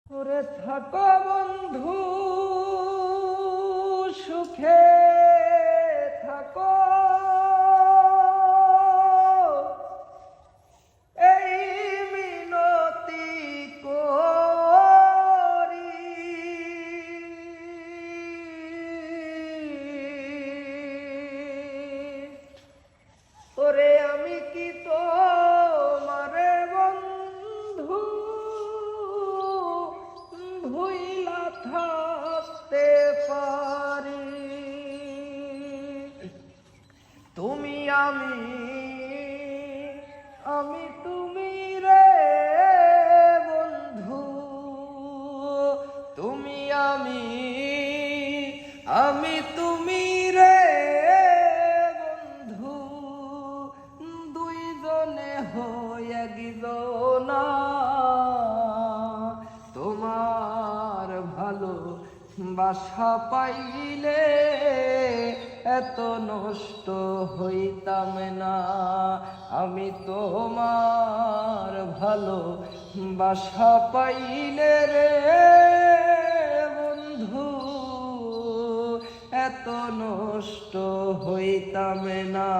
ওরে থাকো বন্ধু সুখে থাকো, এই মিনতি করি। ওরে আমি কি তোমারে বন্ধু ভুইলা থাকতে পারি? তুমি আমি তুমি রে বন্ধু, তুমি আমি তুমি রে বন্ধু, দুইজনে হই একজনা। তোমার ভালো বাসা পাইলে এত নষ্ট হইতাম না। আমি তোমার ভালো বাসা পাইলে রে বন্ধু এত নষ্ট হইতাম না।